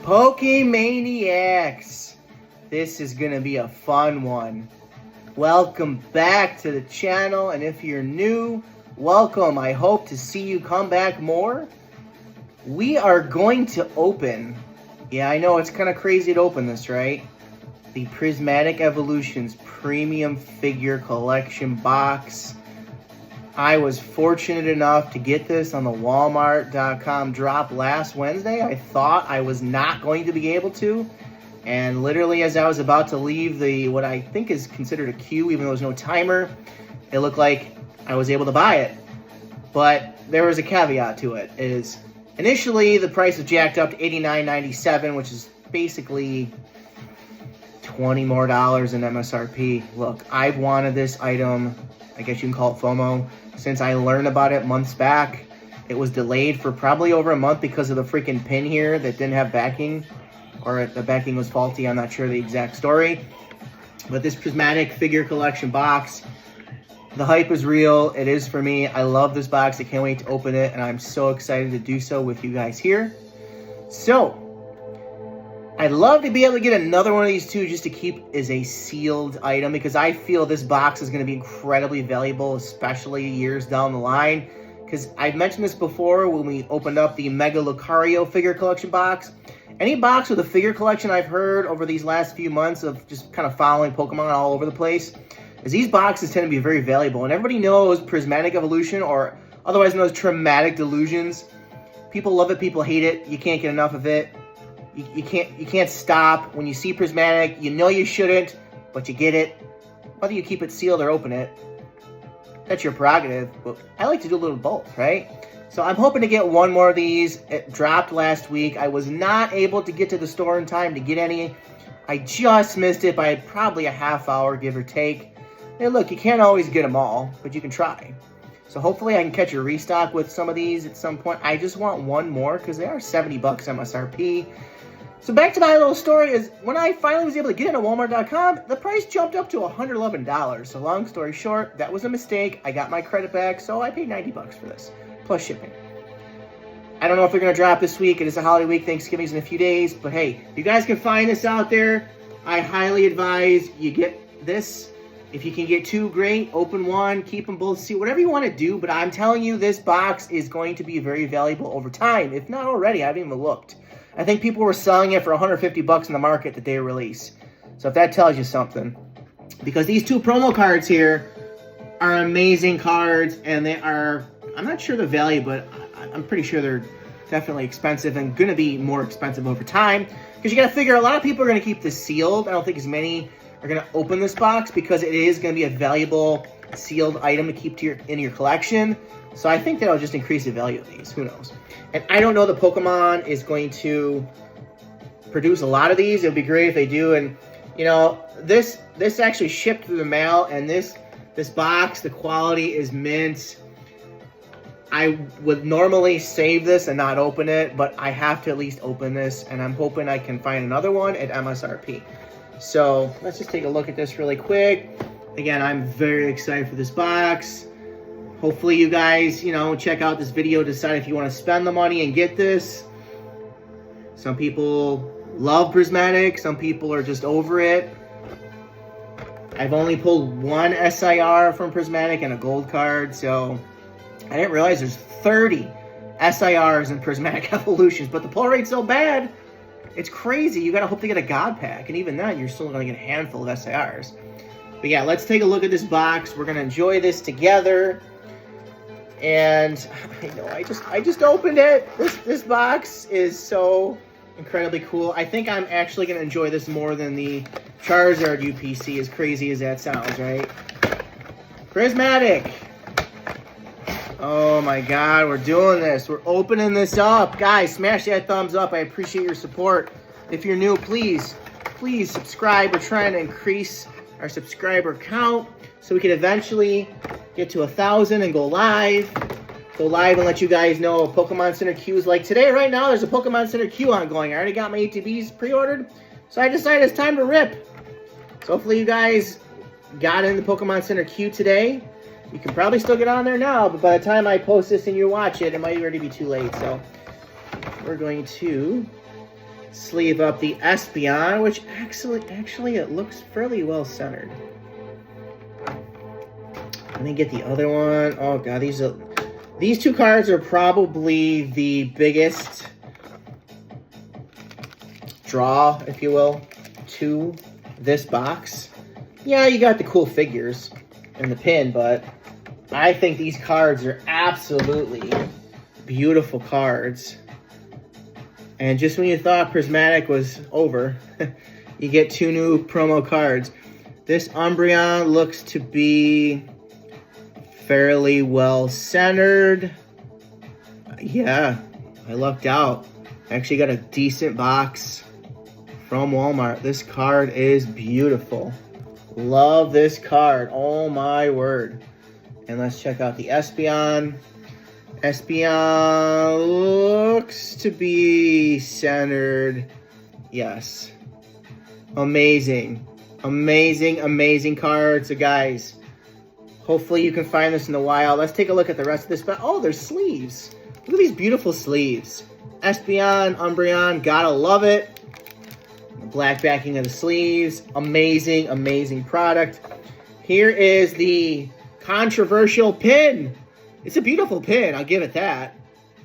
Pokemaniacs, this is gonna be a fun one. Welcome back to the channel, and if you're new, welcome. I hope to see you come back more. We are going to open, yeah, I know it's kind of crazy to open this, right? The Prismatic Evolutions Premium Figure Collection box. I was fortunate enough to get this on the Walmart.com drop last Wednesday. I thought I was not going to be able to. And literally as I was about to leave the, what I think is considered a queue, even though there's no timer, it looked like I was able to buy it. But there was a caveat to it, is initially the price was jacked up to $89.97, which is basically $20 more in MSRP. Look, I've wanted this item, I guess you can call it FOMO, since I learned about it months back. It was delayed for probably over a month because of the freaking pin here that didn't have backing, or the backing was faulty. I'm not sure the exact story. But this Prismatic figure collection box, the hype is real. It is for me. I love this box. I can't wait to open it, and I'm so excited to do so with you guys here. So, I'd love to be able to get another one of these two just to keep as a sealed item, because I feel this box is going to be incredibly valuable, especially years down the line. Because I've mentioned this before when we opened up the Mega Lucario figure collection box. Any box with a figure collection I've heard over these last few months of just kind of following Pokemon all over the place is these boxes tend to be very valuable. And everybody knows Prismatic Evolution, or otherwise known as Traumatic Delusions. People love it, people hate it. You can't get enough of it. You can't stop. When you see Prismatic, you know you shouldn't, but you get it. Whether you keep it sealed or open it, that's your prerogative. But I like to do a little both, right? So I'm hoping to get one more of these. It dropped last week. I was not able to get to the store in time to get any. I just missed it by probably a half hour, give or take. And look, you can't always get them all, but you can try. So hopefully I can catch a restock with some of these at some point. I just want one more because they are 70 bucks MSRP. So back to my little story is when I finally was able to get into Walmart.com, the price jumped up to $111. So long story short, that was a mistake. I got my credit back, so I paid 90 bucks for this, plus shipping. I don't know if they're going to drop this week. It is a holiday week. Thanksgiving's in a few days. But hey, if you guys can find this out there, I highly advise you get this. If you can get two, great. Open one, keep them both, see whatever you want to do. But I'm telling you, this box is going to be very valuable over time. If not already, I haven't even looked. I think people were selling it for 150 bucks in the market the day of release. So if that tells you something. Because these two promo cards here are amazing cards, and they are, I'm not sure the value, but I'm pretty sure they're definitely expensive and going to be more expensive over time. Because you got to figure a lot of people are going to keep this sealed. I don't think as many are going to open this box because it is going to be a valuable sealed item to keep in your collection. So I think that'll just increase the value of these. Who knows? And I don't know the Pokemon is going to produce a lot of these. It would be great if they do. And, you know, this actually shipped through the mail. And this box, the quality is mint. I would normally save this and not open it, but I have to at least open this. And I'm hoping I can find another one at MSRP. So let's just take a look at this really quick. Again, I'm very excited for this box. Hopefully you guys, you know, check out this video, decide if you want to spend the money and get this. Some people love Prismatic, some people are just over it. I've only pulled one SIR from Prismatic and a gold card, so I didn't realize there's 30 SIRs in Prismatic Evolutions, but the pull rate's so bad, it's crazy. You gotta hope they get a God Pack, and even then, you're still gonna get a handful of SIRs. But yeah, let's take a look at this box. We're gonna enjoy this together. And I know I just opened it. This box is so incredibly cool. I think I'm actually gonna enjoy this more than the Charizard UPC, as crazy as that sounds, right? Prismatic. Oh my God, we're doing this. We're opening this up. Guys, smash that thumbs up. I appreciate your support. If you're new, please subscribe. We're trying to increase our subscriber count so we can eventually get to 1,000 and go live and let you guys know Pokemon Center queues. Like today, right now, there's a Pokemon Center queue ongoing. I already got my ATBs pre-ordered, so I decided it's time to rip. So hopefully you guys got in the Pokemon Center queue today. You can probably still get on there now, but by the time I post this and you watch it, it might already be too late. So we're going to sleeve up the Espeon, which actually it looks fairly well centered. Let me get the other one. Oh god, these two cards are probably the biggest draw, if you will, to this box. Yeah, you got the cool figures and the pin, but I think these cards are absolutely beautiful cards. And just when you thought Prismatic was over, you get two new promo cards. This Umbreon looks to be fairly well centered. Yeah, I lucked out. I actually got a decent box from Walmart. This card is beautiful. Love this card. Oh my word. And let's check out the Espeon. Espeon looks to be centered. Yes. Amazing. Amazing, amazing card. So guys, hopefully you can find this in the wild. Let's take a look at the rest of this. Oh, there's sleeves. Look at these beautiful sleeves. Espeon, Umbreon, gotta love it. The black backing of the sleeves. Amazing, amazing product. Here is the controversial pin. It's a beautiful pin, I'll give it that.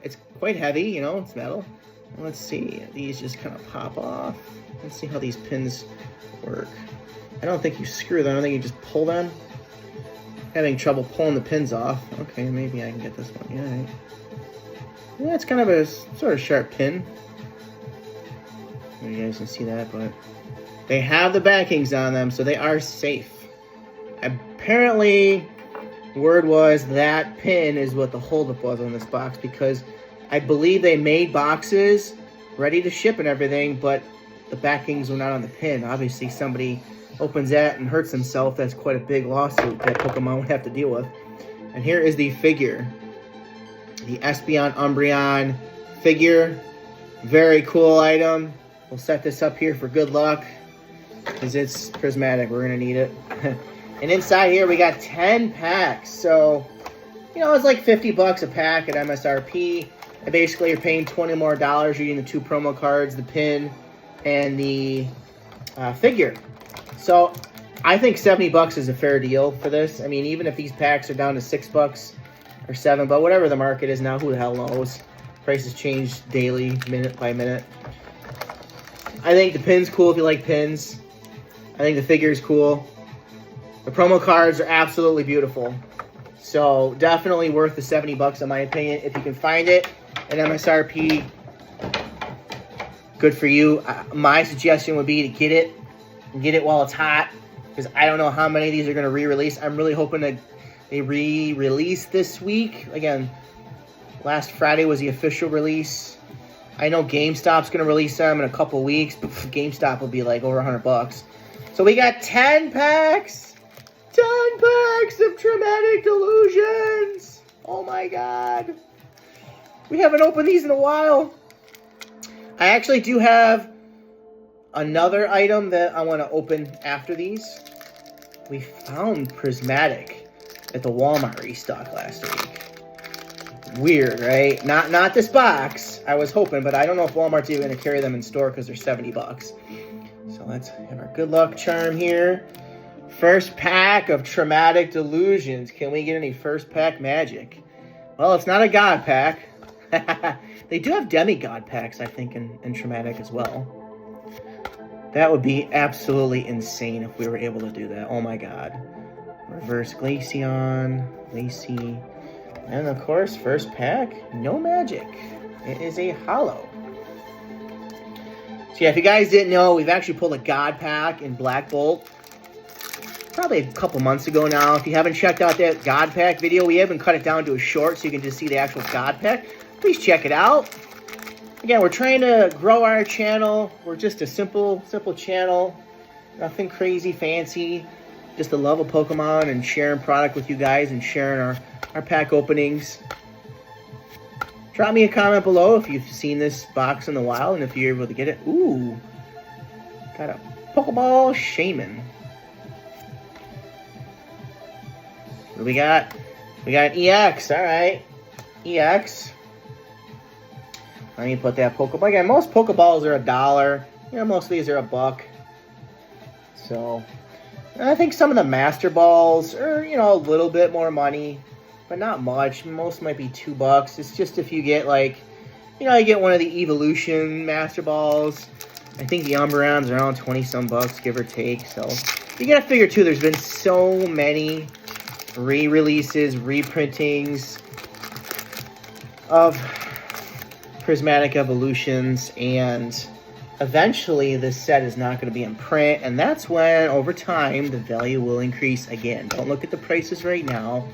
It's quite heavy, you know, it's metal. And let's see, these just kind of pop off. Let's see how these pins work. I don't think you screw them, I think you just pull them. Having trouble pulling the pins off. Okay, maybe I can get this one, yeah. Right. Yeah, it's kind of a sort of sharp pin. You guys can see that, but they have the backings on them, so they are safe. Apparently, word was that pin is what the holdup was on this box, because I believe they made boxes ready to ship and everything, but the backings were not on the pin. Obviously, somebody opens that and hurts himself. That's quite a big lawsuit that Pokemon would have to deal with. And here is the figure. The Espeon Umbreon figure. Very cool item. We'll set this up here for good luck, because it's prismatic. We're going to need it. And inside here, we got 10 packs. So, you know, it's like 50 bucks a pack at MSRP. And basically, you're paying $20 more. You're getting the two promo cards, the pin, and the figure. So, I think 70 bucks is a fair deal for this. I mean, even if these packs are down to 6 bucks or 7, but whatever the market is now, who the hell knows? Prices change daily, minute by minute. I think the pin's cool if you like pins. I think the figure is cool. The promo cards are absolutely beautiful. So definitely worth the 70 bucks in my opinion. If you can find it at MSRP, good for you. My suggestion would be to get it and get it while it's hot, because I don't know how many of these are going to re-release. I'm really hoping that they re-release this week. Again, last Friday was the official release. I know GameStop's going to release them in a couple weeks, but GameStop will be like over 100 bucks. So we got 10 packs. 10 packs of Prismatic Delusions. Oh my god. We haven't opened these in a while. I actually do have another item that I want to open after these. We found Prismatic at the Walmart restock last week. Weird, right? Not this box. I was hoping, but I don't know if Walmart's even going to carry them in store because they're 70 bucks. So let's have our good luck charm here. First pack of Prismatic Delusions. Can we get any first pack magic? Well, it's not a god pack. They do have demigod packs, I think, in Prismatic as well. That would be absolutely insane if we were able to do that. Oh my god. Reverse Glaceon, Lacy, and of course, first pack, no magic. It is a holo. So yeah, if you guys didn't know, we've actually pulled a god pack in Black Bolt probably a couple months ago now. If you haven't checked out that god pack video, we haven't cut it down to a short so you can just see the actual god pack. Please check it out. Again, we're trying to grow our channel. We're just a simple channel. Nothing crazy fancy. Just the love of Pokemon and sharing product with you guys and sharing our pack openings. Drop me a comment below if you've seen this box in the wild and if you're able to get it. Ooh. Got a Pokeball Shaman. What do we got? We got EX. All right. EX. Let me put that Pokeball. Again, most Pokeballs are $1. You know, most of these are $1. So, I think some of the Master Balls are, you know, a little bit more money, but not much. Most might be $2. It's just if you get, like, you know, you get one of the Evolution Master Balls. I think the Umbreon's around 20-some bucks, give or take. So, you gotta figure, too, there's been so many re-releases, reprintings of Prismatic Evolutions, and eventually this set is not going to be in print, and that's when, over time, the value will increase again. Don't look at the prices right now.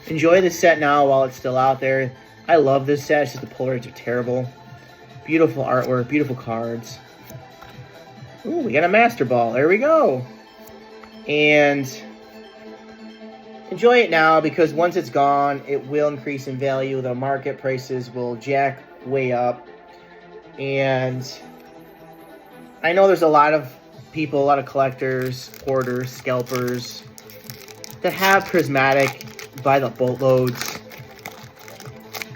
Enjoy the set now while it's still out there. I love this set, it's just the pull rates are terrible. Beautiful artwork, beautiful cards. Ooh, we got a Master Ball, there we go. And enjoy it now, because once it's gone, it will increase in value. The market prices will jack way up. And I know there's a lot of people, a lot of collectors, hoarders, scalpers that have Prismatic by the boatloads.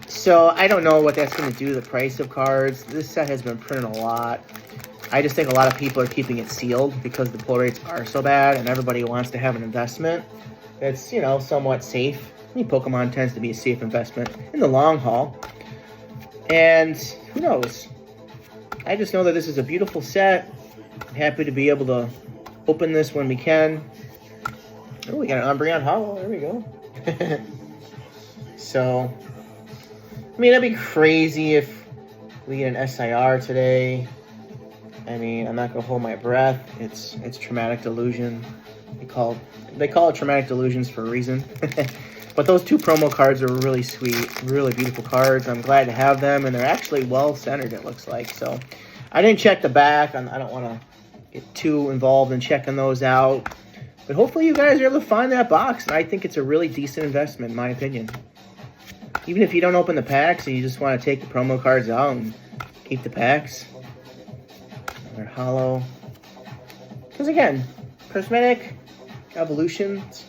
So I don't know what that's going to do to the price of cards. This set has been printed a lot. I just think a lot of people are keeping it sealed because the pull rates are so bad and everybody wants to have an investment that's, you know, somewhat safe. I mean, Pokemon tends to be a safe investment in the long haul. And who knows? I just know that this is a beautiful set. I'm happy to be able to open this when we can. Oh, we got an Umbreon Hollow. There we go. So, I mean, that'd be crazy if we get an SIR today. I mean, I'm not gonna hold my breath. It's Traumatic Delusion. They call it Traumatic Delusions for a reason. But those two promo cards are really sweet, really beautiful cards. I'm glad to have them, and they're actually well-centered, it looks like. So, I didn't check the back. I don't want to get too involved in checking those out. But hopefully you guys are able to find that box, and I think it's a really decent investment, in my opinion. Even if you don't open the packs and you just want to take the promo cards out and keep the packs. They're hollow. Because again, Prismatic Evolutions,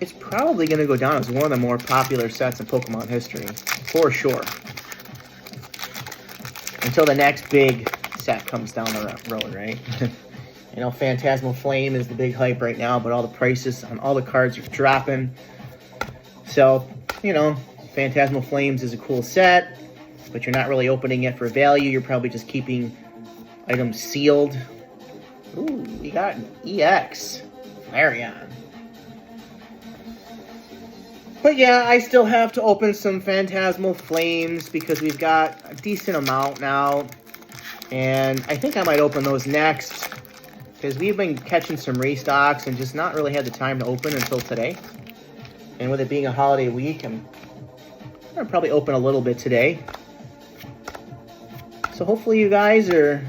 it's probably going to go down as one of the more popular sets in Pokemon history, for sure. Until the next big set comes down the road, right? You know, Phantasmal Flame is the big hype right now, but all the prices on all the cards are dropping. So, you know, Phantasmal Flames is a cool set, but you're not really opening it for value. You're probably just keeping items sealed. Ooh, we got an EX. Flareon. But yeah, I still have to open some Phantasmal Flames because we've got a decent amount now. And I think I might open those next because we've been catching some restocks and just not really had the time to open until today. And with it being a holiday week, I'm going to probably open a little bit today. So hopefully you guys are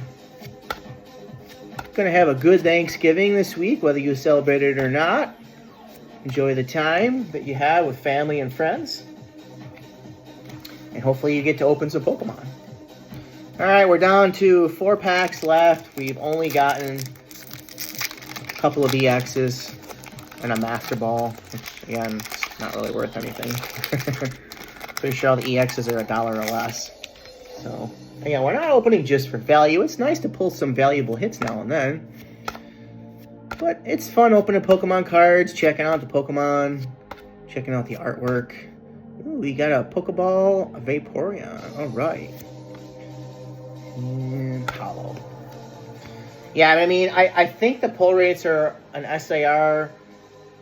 going to have a good Thanksgiving this week, whether you celebrate it or not. Enjoy the time that you have with family and friends. And hopefully you get to open some Pokemon. Alright, we're down to 4 packs left. We've only gotten a couple of EXs and a Master Ball, which again, is not really worth anything. Pretty sure all the EXs are $1 or less. So, again, we're not opening just for value. It's nice to pull some valuable hits now and then. But it's fun opening Pokemon cards, checking out the Pokemon, checking out the artwork. Ooh, we got a Pokeball, a Vaporeon. Alright. And hollow. Yeah, I mean, I think the pull rates are an SIR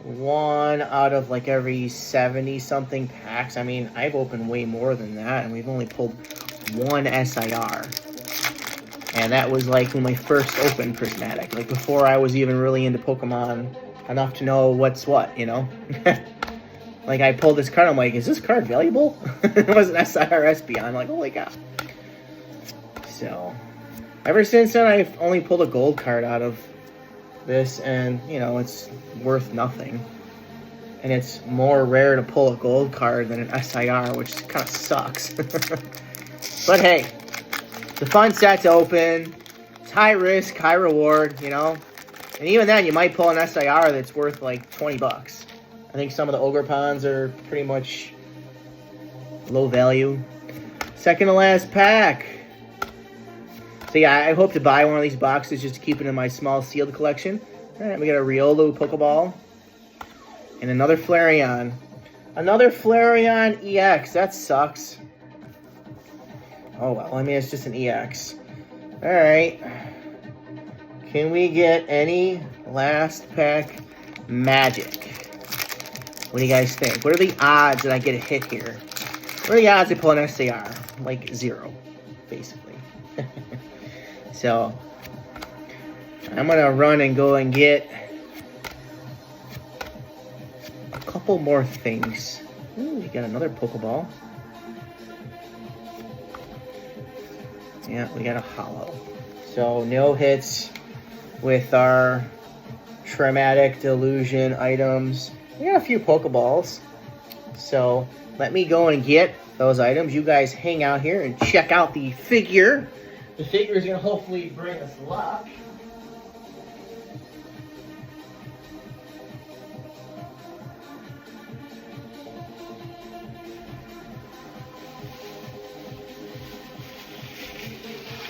1 out of like every 70-something packs. I mean, I've opened way more than that, and we've only pulled 1 SIR. And that was like when I first opened Prismatic, like before I was even really into Pokemon enough to know what's what, you know? Like I pulled this card, I'm like, is this card valuable? It was an SIR SP. I'm like, holy cow. So, ever since then, I've only pulled a gold card out of this, and, you know, it's worth nothing. And it's more rare to pull a gold card than an SIR, which kind of sucks. But hey, it's a fun set to open. It's high risk, high reward, you know? And even then, you might pull an SIR that's worth like 20 bucks. I think some of the Ogre Ponds are pretty much low value. Second to last pack. So yeah, I hope to buy one of these boxes just to keep it in my small sealed collection. All right, we got a Riolu Pokeball. And another Flareon. Another Flareon EX. That sucks. Oh well, I mean, it's just an EX. All right. Can we get any last pack magic? What do you guys think? What are the odds that I get a hit here? What are the odds I pull an SAR? Like 0, basically. So, I'm going to run and go and get a couple more things. Ooh, we got another Pokeball. Yeah, we got a holo. So, no hits with our Prismatic Evolution items. We got a few Pokeballs. So, let me go and get those items. You guys hang out here and check out the figure. The figure is going to hopefully bring us luck.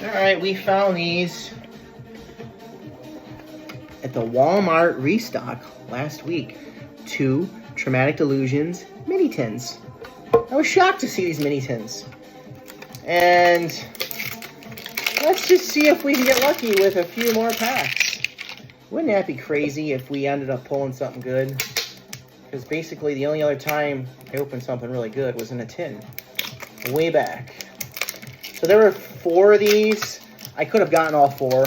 Alright, we found these at the Walmart restock last week. 2 Prismatic Illusions mini tins. I was shocked to see these mini tins. And let's just see if we can get lucky with a few more packs. Wouldn't that be crazy if we ended up pulling something good? Because basically the only other time I opened something really good was in a tin. Way back. So there were 4 of these. I could have gotten all 4.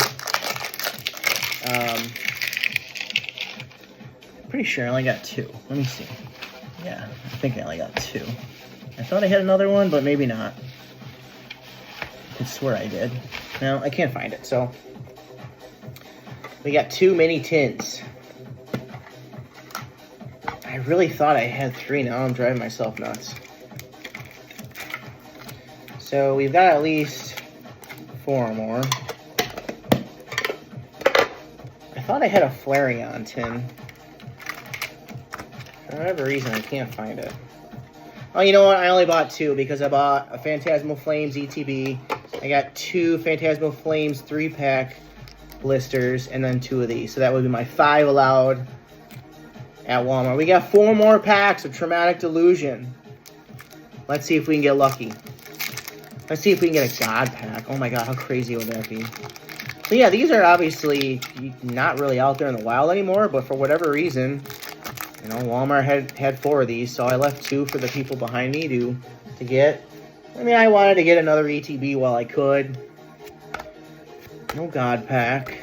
Pretty sure I only got 2. Let me see. Yeah, I think I only got 2. I thought I had another one, but maybe not. I swear I did. No, I can't find it, so. We got 2 mini tins. I really thought I had 3. Now I'm driving myself nuts. So we've got at least 4 more. I thought I had a Flareon tin. For whatever reason, I can't find it. Oh, you know what? I only bought 2 because I bought a Phantasmal Flames ETB. I got 2 Phantasmal Flames 3-pack blisters and then 2 of these. So that would be my 5 allowed at Walmart. We got 4 more packs of Prismatic Illusion. Let's see if we can get lucky. Let's see if we can get a God pack. Oh my god, how crazy would that be? So yeah, these are obviously not really out there in the wild anymore, but for whatever reason, you know, Walmart had 4 of these, so I left 2 for the people behind me to get. I mean, I wanted to get another ETB while I could. No God pack.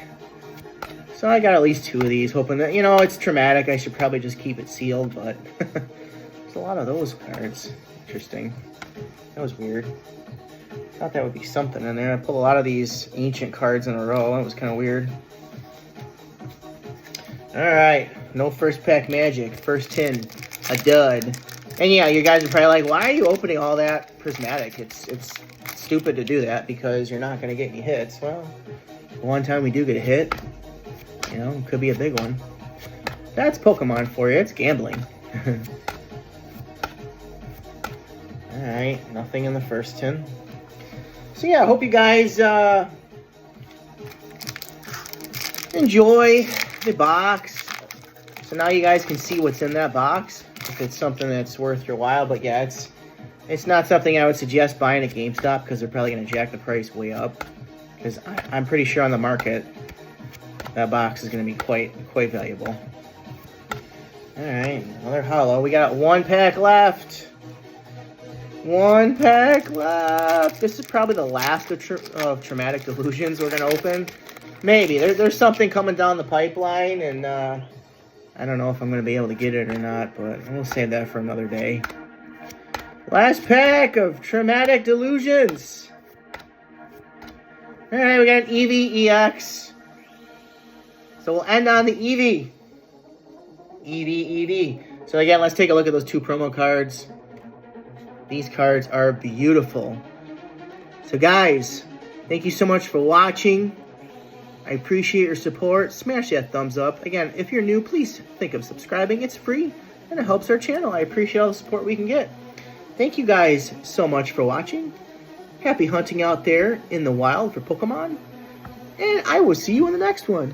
So I got at least 2 of these, hoping that, you know, it's traumatic. I should probably just keep it sealed, but there's a lot of those cards. Interesting. That was weird. Thought that would be something in there. I pulled a lot of these ancient cards in a row. That was kind of weird. Alright, no first pack magic. First tin, a dud. And yeah, you guys are probably like, why are you opening all that prismatic? It's stupid to do that because you're not going to get any hits. Well, one time we do get a hit, you know, it could be a big one. That's Pokemon for you. It's gambling. Alright, nothing in the first tin. So yeah, I hope you guys enjoy the box. So now you guys can see what's in that box, if it's something that's worth your while. But yeah, it's not something I would suggest buying at GameStop because they're probably going to jack the price way up. Because I'm pretty sure on the market, that box is going to be quite valuable. Alright, another holo. We got 1 pack left. 1 pack left. This is probably the last of Prismatic Illusions we're going to open. Maybe. There's something coming down the pipeline, and I don't know if I'm going to be able to get it or not, but we'll save that for another day. Last pack of Prismatic Illusions. Alright, we got an Eevee EX. So we'll end on the Eevee. Eevee. So again, let's take a look at those 2 promo cards. These cards are beautiful. So guys, thank you so much for watching. I appreciate your support. Smash that thumbs up. Again, if you're new, please think of subscribing. It's free and it helps our channel. I appreciate all the support we can get. Thank you guys so much for watching. Happy hunting out there in the wild for Pokemon. And I will see you in the next one.